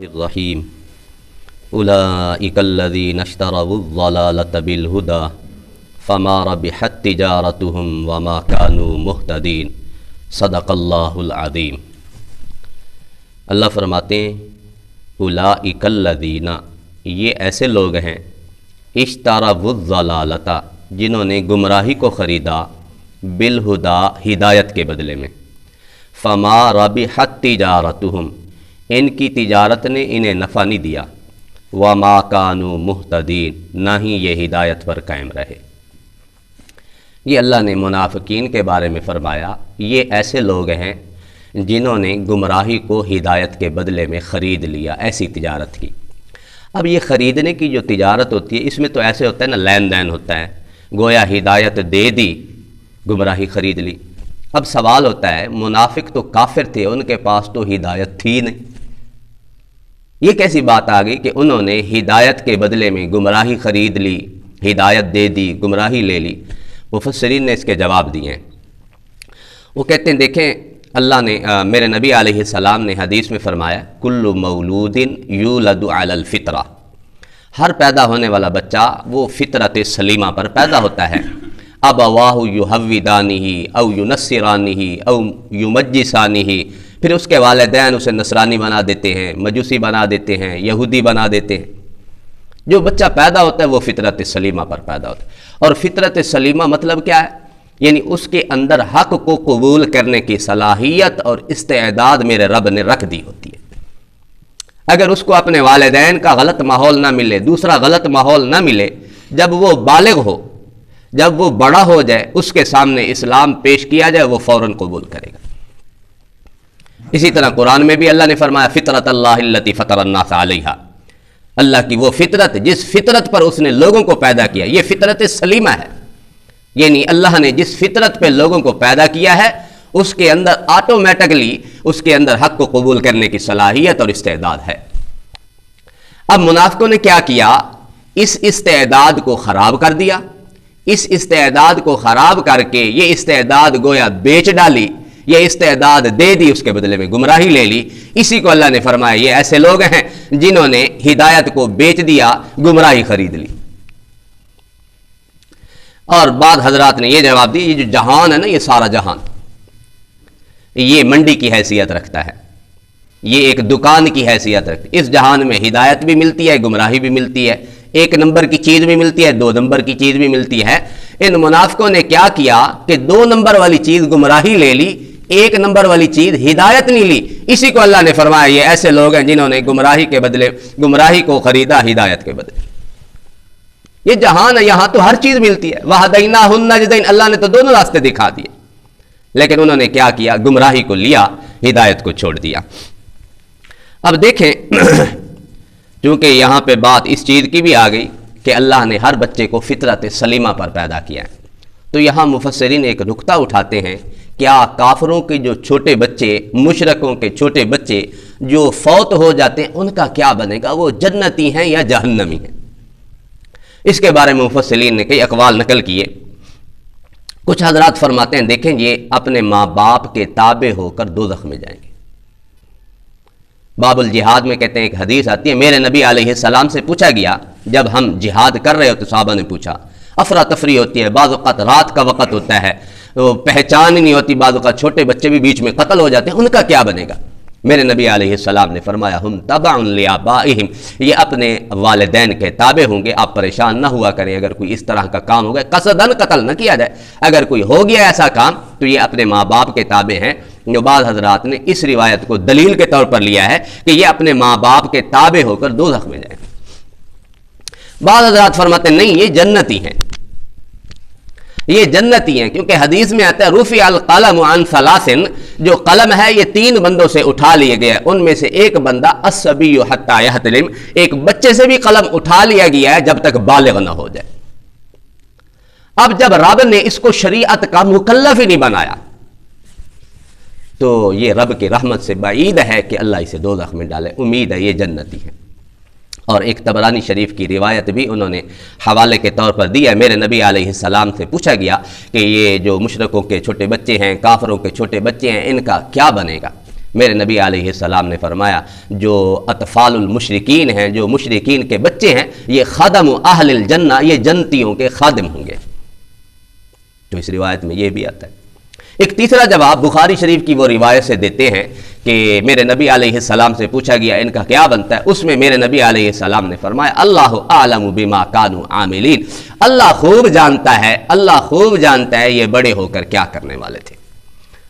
الرحیم اولئک الذین اشتروا الضلالة بالہدی فما ربحت تجارتهم وما كانوا مہتدین صدق اللہ العظیم۔ اللہ فرماتے ہیں اولئک الذین، یہ ایسے لوگ ہیں اشتروا الضلالة، جنہوں نے گمراہی کو خریدا بالہدی، ہدایت کے بدلے میں، فما ربحت تجارتهم، ان کی تجارت نے انہیں نفع نہیں دیا، وما كانوا مہتدین، نہ ہی یہ ہدایت پر قائم رہے۔ یہ اللہ نے منافقین کے بارے میں فرمایا، یہ ایسے لوگ ہیں جنہوں نے گمراہی کو ہدایت کے بدلے میں خرید لیا، ایسی تجارت کی۔ اب یہ خریدنے کی جو تجارت ہوتی ہے، اس میں تو ایسے ہوتا ہے نا، لین دین ہوتا ہے، گویا ہدایت دے دی، گمراہی خرید لی۔ اب سوال ہوتا ہے، منافق تو کافر تھے، ان کے پاس تو ہدایت تھی نہیں، یہ کیسی بات آ گئی کہ انہوں نے ہدایت کے بدلے میں گمراہی خرید لی، ہدایت دے دی، گمراہی لے لی؟ مفسرین نے اس کے جواب دیے ہیں۔ وہ کہتے ہیں دیکھیں، اللہ نے میرے نبی علیہ السلام نے حدیث میں فرمایا، کل مولود یولد علی الفطرہ، ہر پیدا ہونے والا بچہ وہ فطرت سلیمہ پر پیدا ہوتا ہے۔ ابواہ یحودانہ او ینصرانہ او یمجسانہ، پھر اس کے والدین اسے نصرانی بنا دیتے ہیں، مجوسی بنا دیتے ہیں، یہودی بنا دیتے ہیں۔ جو بچہ پیدا ہوتا ہے وہ فطرت سلیمہ پر پیدا ہوتا ہے۔ اور فطرت سلیمہ مطلب کیا ہے؟ یعنی اس کے اندر حق کو قبول کرنے کی صلاحیت اور استعداد میرے رب نے رکھ دی ہوتی ہے۔ اگر اس کو اپنے والدین کا غلط ماحول نہ ملے، دوسرا غلط ماحول نہ ملے، جب وہ بالغ ہو، جب وہ بڑا ہو جائے، اس کے سامنے اسلام پیش کیا جائے، وہ فوراً قبول کرے گا۔ اسی طرح قرآن میں بھی اللہ نے فرمایا، فطرت اللہ التی فطر الناس علیہا، اللہ کی وہ فطرت جس فطرت پر اس نے لوگوں کو پیدا کیا، یہ فطرت سلیمہ ہے۔ یعنی اللہ نے جس فطرت پہ لوگوں کو پیدا کیا ہے، اس کے اندر آٹومیٹکلی اس کے اندر حق کو قبول کرنے کی صلاحیت اور استعداد ہے۔ اب منافقوں نے کیا کیا؟ اس استعداد کو خراب کر دیا، اس استعداد کو خراب کر کے یہ استعداد گویا بیچ ڈالی، یہ استعداد دے دی، اس کے بدلے میں گمراہی لے لی۔ اسی کو اللہ نے فرمایا، یہ ایسے لوگ ہیں جنہوں نے ہدایت کو بیچ دیا، گمراہی خرید لی۔ اور بعض حضرات نے یہ جواب دی، یہ جو جہان ہے نا، یہ سارا جہان یہ منڈی کی حیثیت رکھتا ہے، یہ ایک دکان کی حیثیت رکھتا ہے۔ اس جہان میں ہدایت بھی ملتی ہے، گمراہی بھی ملتی ہے، ایک نمبر کی چیز بھی ملتی ہے، دو نمبر کی چیز بھی ملتی ہے۔ ان منافقوں نے کیا کیا کہ دو نمبر والی چیز گمراہی لے لی، ایک نمبر والی چیز ہدایت نہیں لی۔ اسی کو اللہ نے فرمایا، یہ ایسے لوگ ہیں جنہوں نے گمراہی کے بدلے گمراہی کو خریدا ہدایت کے بدلے۔ یہ جہان ہے، یہاں تو ہر چیز ملتی ہے۔ وَهَدَيْنَاهُ النَّجْدَيْنِ، اللہ نے تو دونوں راستے دکھا دیے، لیکن انہوں نے کیا کیا؟ گمراہی کو لیا، ہدایت کو چھوڑ دیا۔ اب دیکھیں، چونکہ یہاں پہ بات اس چیز کی بھی آ گئی کہ اللہ نے ہر بچے کو فطرت سلیمہ پر پیدا کیا ہے، تو یہاں مفسرین ایک نکتہ اٹھاتے ہیں، کیا کافروں کے جو چھوٹے بچے، مشرکوں کے چھوٹے بچے جو فوت ہو جاتے ہیں، ان کا کیا بنے گا؟ وہ جنتی ہیں یا جہنمی ہیں؟ اس کے بارے میں مفسرین نے کئی اقوال نقل کیے۔ کچھ حضرات فرماتے ہیں، دیکھیں یہ اپنے ماں باپ کے تابع ہو کر دوزخ میں جائیں گے۔ باب الجہاد میں کہتے ہیں، ایک حدیث آتی ہے، میرے نبی علیہ السلام سے پوچھا گیا، جب ہم جہاد کر رہے ہو تو صحابہ نے پوچھا، افراتفری ہوتی ہے، بعض اوقات رات کا وقت ہوتا ہے، وہ پہچان ہی نہیں ہوتی، بعض اوقات چھوٹے بچے بھی بیچ میں قتل ہو جاتے ہیں، ان کا کیا بنے گا؟ میرے نبی علیہ السلام نے فرمایا، ہم تبع لآبائہم، یہ اپنے والدین کے تابع ہوں گے۔ آپ پریشان نہ ہوا کریں اگر کوئی اس طرح کا کام ہو گیا، قصداً قتل نہ کیا جائے، اگر کوئی ہو گیا ایسا کام تو یہ اپنے ماں باپ کے تابع ہیں۔ جو بعض حضرات نے اس روایت کو دلیل کے طور پر لیا ہے کہ یہ اپنے ماں باپ کے تابع ہو کر دوزخ میں جائیں۔ بعض حضرات فرماتے ہیں نہیں، یہ جنتی ہیں، یہ جنتی ہیں، کیونکہ حدیث میں آتا ہے، رفع القلم عن ثلاث، جو قلم ہے یہ تین بندوں سے اٹھا لیے گیا، ان میں سے ایک بندہ الصبی حتی یحتلم، ایک بچے سے بھی قلم اٹھا لیا گیا ہے جب تک بالغ نہ ہو جائے۔ اب جب رب نے اس کو شریعت کا مکلف ہی نہیں بنایا تو یہ رب کی رحمت سے بعید ہے کہ اللہ اسے دوزخ میں ڈالے۔ امید ہے یہ جنتی ہے۔ اور ایک طبرانی شریف کی روایت بھی انہوں نے حوالے کے طور پر دی ہے، میرے نبی علیہ السلام سے پوچھا گیا کہ یہ جو مشرکوں کے چھوٹے بچے ہیں، کافروں کے چھوٹے بچے ہیں، ان کا کیا بنے گا؟ میرے نبی علیہ السلام نے فرمایا جو اطفال المشرکین ہیں، جو مشرکین کے بچے ہیں، یہ خادم اہل الجنہ، یہ جنتیوں کے خادم ہوں گے۔ تو اس روایت میں یہ بھی آتا ہے۔ ایک تیسرا جواب بخاری شریف کی وہ روایت سے دیتے ہیں کہ میرے نبی علیہ السلام سے پوچھا گیا ان کا کیا بنتا ہے، اس میں میرے نبی علیہ السلام نے فرمایا اللہ اعلم بما کانوا عاملین، اللہ خوب جانتا ہے، اللہ خوب جانتا ہے یہ بڑے ہو کر کیا کرنے والے تھے۔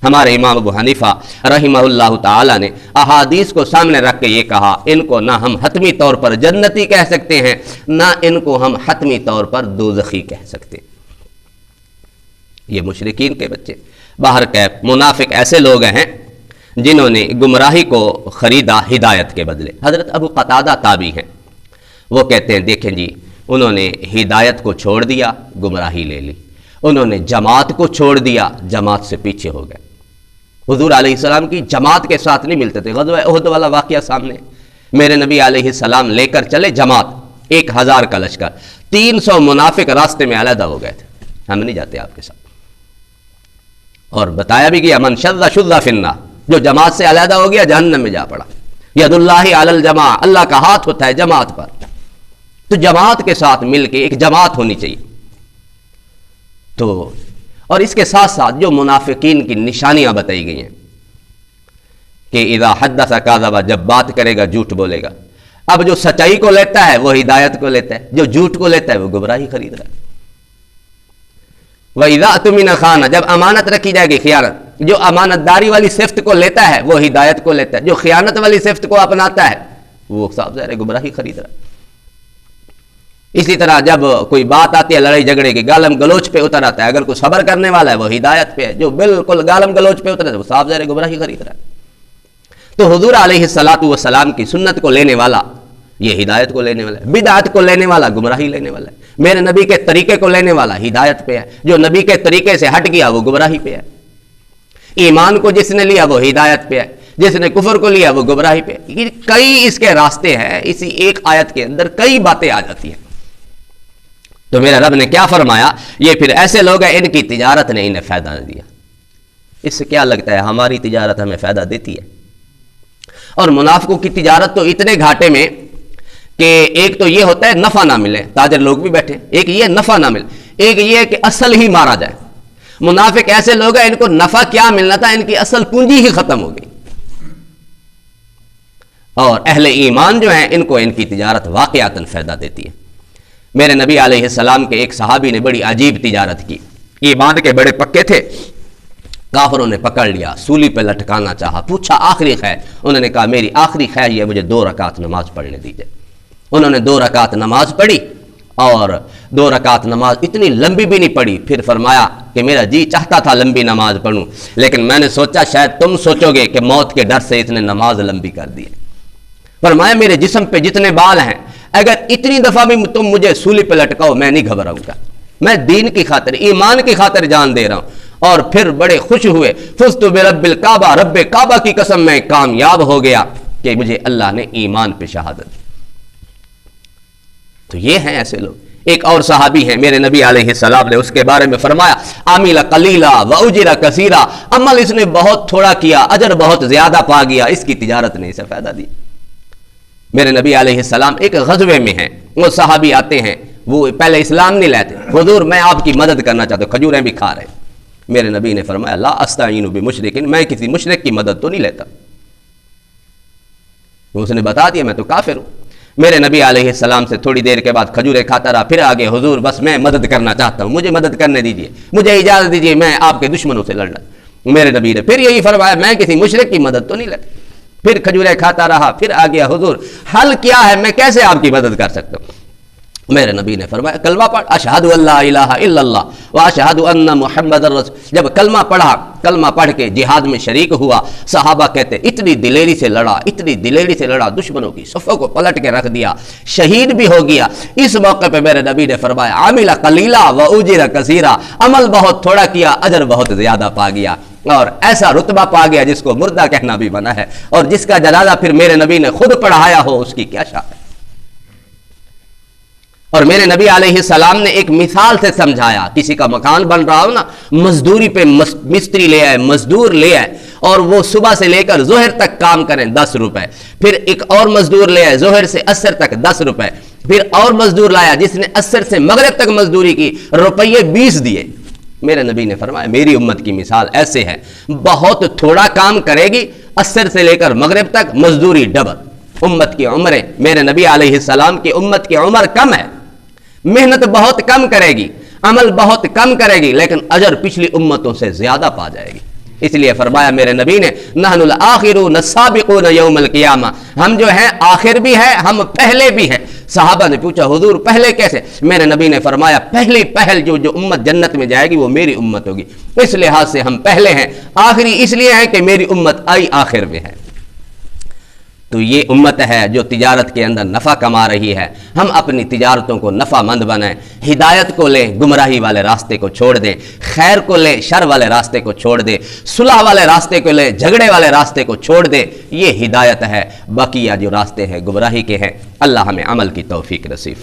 ہمارے امام ابو حنیفہ رحمہ اللہ تعالی نے احادیث کو سامنے رکھ کے یہ کہا ان کو نہ ہم حتمی طور پر جنتی کہہ سکتے ہیں، نہ ان کو ہم حتمی طور پر دوزخی کہہ سکتے۔ یہ مشرکین کے بچے۔ باہر کیف منافق ایسے لوگ ہیں جنہوں نے گمراہی کو خریدا ہدایت کے بدلے۔ حضرت ابو قتادہ تابعی ہیں، وہ کہتے ہیں دیکھیں جی انہوں نے ہدایت کو چھوڑ دیا، گمراہی لے لی، انہوں نے جماعت کو چھوڑ دیا، جماعت سے پیچھے ہو گئے۔ حضور علیہ السلام کی جماعت کے ساتھ نہیں ملتے تھے۔ غزوہ احد والا واقعہ سامنے، میرے نبی علیہ السلام لے کر چلے جماعت 1000 کا لشکر، 300 منافق راستے میں علیحدہ ہو گئے تھے، ہم نہیں جاتے آپ کے ساتھ۔ اور بتایا بھی گیا من شذ شذ فی النار، جو جماعت سے علیحدہ ہو گیا جہنم میں جا پڑا۔ ید اللہ علی الجماع، اللہ کا ہاتھ ہوتا ہے جماعت پر، تو جماعت کے ساتھ مل کے ایک جماعت ہونی چاہیے۔ تو اور اس کے ساتھ ساتھ جو منافقین کی نشانیاں بتائی گئی ہیں کہ اذا حدث کذب، جب بات کرے گا جھوٹ بولے گا۔ اب جو سچائی کو لیتا ہے وہ ہدایت کو لیتا ہے، جو جھوٹ کو لیتا ہے وہ گمراہی خرید رہا ہے۔ وَإِذَا اؤْتُمِنَ خَانَ، جب امانت رکھی جائے گی خیانت، جو امانت داری والی صفت کو لیتا ہے وہ ہدایت کو لیتا ہے، جو خیانت والی صفت کو اپناتا ہے وہ صاحب ظاہر گمراہی خرید رہا ہے۔ اسی طرح جب کوئی بات آتی ہے لڑائی جھگڑے کی، گالم گلوچ پہ اتر آتا ہے، اگر کوئی صبر کرنے والا ہے وہ ہدایت پہ ہے، جو بالکل گالم گلوچ پہ اتر ہے وہ صاحب ظاہر گمراہی خرید رہا ہے۔ تو حضور علیہ السلام کی سنت کو لینے والا یہ ہدایت کو لینے والا ہے، بدعت کو لینے والا گمراہی لینے والا ہے، میرے نبی کے طریقے کو لینے والا ہدایت پہ ہے، جو نبی کے طریقے سے ہٹ گیا وہ گمراہی پہ ہے۔ ایمان کو جس نے لیا وہ ہدایت پہ ہے، جس نے کفر کو لیا وہ گمراہی پہ ہے۔ یہ کئی اس کے راستے ہیں، اسی ایک آیت کے اندر کئی باتیں آ جاتی ہیں۔ تو میرے رب نے کیا فرمایا، یہ پھر ایسے لوگ ہیں ان کی تجارت نے انہیں فائدہ نہ دیا۔ اس سے کیا لگتا ہے ہماری تجارت ہمیں فائدہ دیتی ہے؟ اور منافقوں کی تجارت تو اتنے گھاٹے میں کہ ایک تو یہ ہوتا ہے نفع نہ ملے، تاجر لوگ بھی بیٹھے، ایک یہ نفع نہ ملے، ایک یہ کہ اصل ہی مارا جائے۔ منافق ایسے لوگ ہیں ان کو نفع کیا ملنا تھا، ان کی اصل پونجی ہی ختم ہو گئی۔ اور اہل ایمان جو ہیں ان کو ان کی تجارت واقعتاً فائدہ دیتی ہے۔ میرے نبی علیہ السلام کے ایک صحابی نے بڑی عجیب تجارت کی، ایمان کے بڑے پکے تھے، کافروں نے پکڑ لیا، سولی پہ لٹکانا چاہا، پوچھا آخری خیر، انہوں نے کہا میری آخری خیر یہ مجھے 2 رکعت نماز پڑھنے دیجئے۔ انہوں نے 2 رکعت نماز پڑھی، اور 2 رکعت نماز اتنی لمبی بھی نہیں پڑھی۔ پھر فرمایا کہ میرا جی چاہتا تھا لمبی نماز پڑھوں، لیکن میں نے سوچا شاید تم سوچو گے کہ موت کے ڈر سے اس نے نماز لمبی کر دی ہے۔ فرمایا میرے جسم پہ جتنے بال ہیں اگر اتنی دفعہ بھی تم مجھے سولی پہ لٹکاؤ میں نہیں گھبراؤں گا، میں دین کی خاطر ایمان کی خاطر جان دے رہا ہوں۔ اور پھر بڑے خوش ہوئے، فزت برب الکعبہ، رب کعبہ کی قسم میں کامیاب ہو گیا کہ مجھے اللہ نے ایمان پہ شہادت دی۔ تو یہ ہیں ایسے لوگ۔ ایک اور صحابی ہیں میرے نبی علیہ السلام نے اس کے بارے میں فرمایا عامل قلیلا واجر کثیرا، عمل اس نے بہت تھوڑا کیا، اجر بہت زیادہ پا گیا، اس کی تجارت نے اسے فائدہ دی۔ میرے نبی علیہ السلام ایک غزوے میں ہیں، وہ صحابی آتے ہیں، وہ پہلے اسلام نہیں لیتے، حضور میں آپ کی مدد کرنا چاہتا ہوں، کھجوریں بھی کھا رہے۔ میرے نبی نے فرمایا لا استعین بمشرک، میں کسی مشرک کی مدد تو نہیں لیتا۔ اس نے بتا دیا میں تو کافر ہوں۔ میرے نبی علیہ السلام سے تھوڑی دیر کے بعد کھجوریں کھاتا رہا، پھر آگے حضور بس میں مدد کرنا چاہتا ہوں، مجھے مدد کرنے دیجیے، مجھے اجازت دیجیے، میں آپ کے دشمنوں سے لڑنا۔ میرے نبی نے پھر یہی فرمایا میں کسی مشرک کی مدد تو نہیں لیتا۔ پھر کھجوریں کھاتا رہا، پھر آ گیا حضور حل کیا ہے، میں کیسے آپ کی مدد کر سکتا ہوں؟ میرے نبی نے فرمایا کلمہ پڑھ، اشہد ان لا الہ الا اللہ واشہد ان محمد الرسول۔ جب کلمہ پڑھا، کلمہ پڑھ کے جہاد میں شریک ہوا، صحابہ کہتے اتنی دلیری سے لڑا، اتنی دلیری سے لڑا، دشمنوں کی صفوں کو پلٹ کے رکھ دیا، شہید بھی ہو گیا۔ اس موقع پہ میرے نبی نے فرمایا عامل قلیلا واجر کثیرا، عمل بہت تھوڑا کیا، اجر بہت زیادہ پا گیا، اور ایسا رتبہ پا گیا جس کو مردہ کہنا بھی منع ہے، اور جس کا جنازہ پھر میرے نبی نے خود پڑھایا ہو اس کی کیا شان ہے۔ اور میرے نبی علیہ السلام نے ایک مثال سے سمجھایا، کسی کا مکان بن رہا ہو نا، مزدوری پہ مستری لے آئے، مزدور لے آئے، اور وہ صبح سے لے کر ظہر تک کام کریں 10 روپے، پھر ایک اور مزدور لے آئے ظہر سے عصر تک 10 روپے، پھر اور مزدور لایا جس نے عصر سے مغرب تک مزدوری کی، روپیے 20 دیے۔ میرے نبی نے فرمایا میری امت کی مثال ایسے ہے، بہت تھوڑا کام کرے گی، عصر سے لے کر مغرب تک مزدوری ڈبل۔ امت کی عمریں، میرے نبی علیہ السلام کی امت کی عمر کم ہے، محنت بہت کم کرے گی، عمل بہت کم کرے گی، لیکن اجر پچھلی امتوں سے زیادہ پا جائے گی۔ اس لیے فرمایا میرے نبی نے نحن الآخرون السابقون یوم القیامہ، ہم جو ہیں آخر بھی ہیں، ہم پہلے بھی ہیں۔ صحابہ نے پوچھا حضور پہلے کیسے؟ میرے نبی نے فرمایا پہلی پہل جو امت جنت میں جائے گی وہ میری امت ہوگی، اس لحاظ سے ہم پہلے ہیں، آخری اس لیے ہیں کہ میری امت آئی آخر میں ہے۔ تو یہ امت ہے جو تجارت کے اندر نفع کما رہی ہے، ہم اپنی تجارتوں کو نفع مند بنائیں، ہدایت کو لیں، گمراہی والے راستے کو چھوڑ دیں، خیر کو لیں، شر والے راستے کو چھوڑ دیں، صلح والے راستے کو لیں، جھگڑے والے راستے کو چھوڑ دیں، یہ ہدایت ہے۔ بقیہ جو راستے ہیں گمراہی کے ہیں۔ اللہ ہمیں عمل کی توفیق نصیب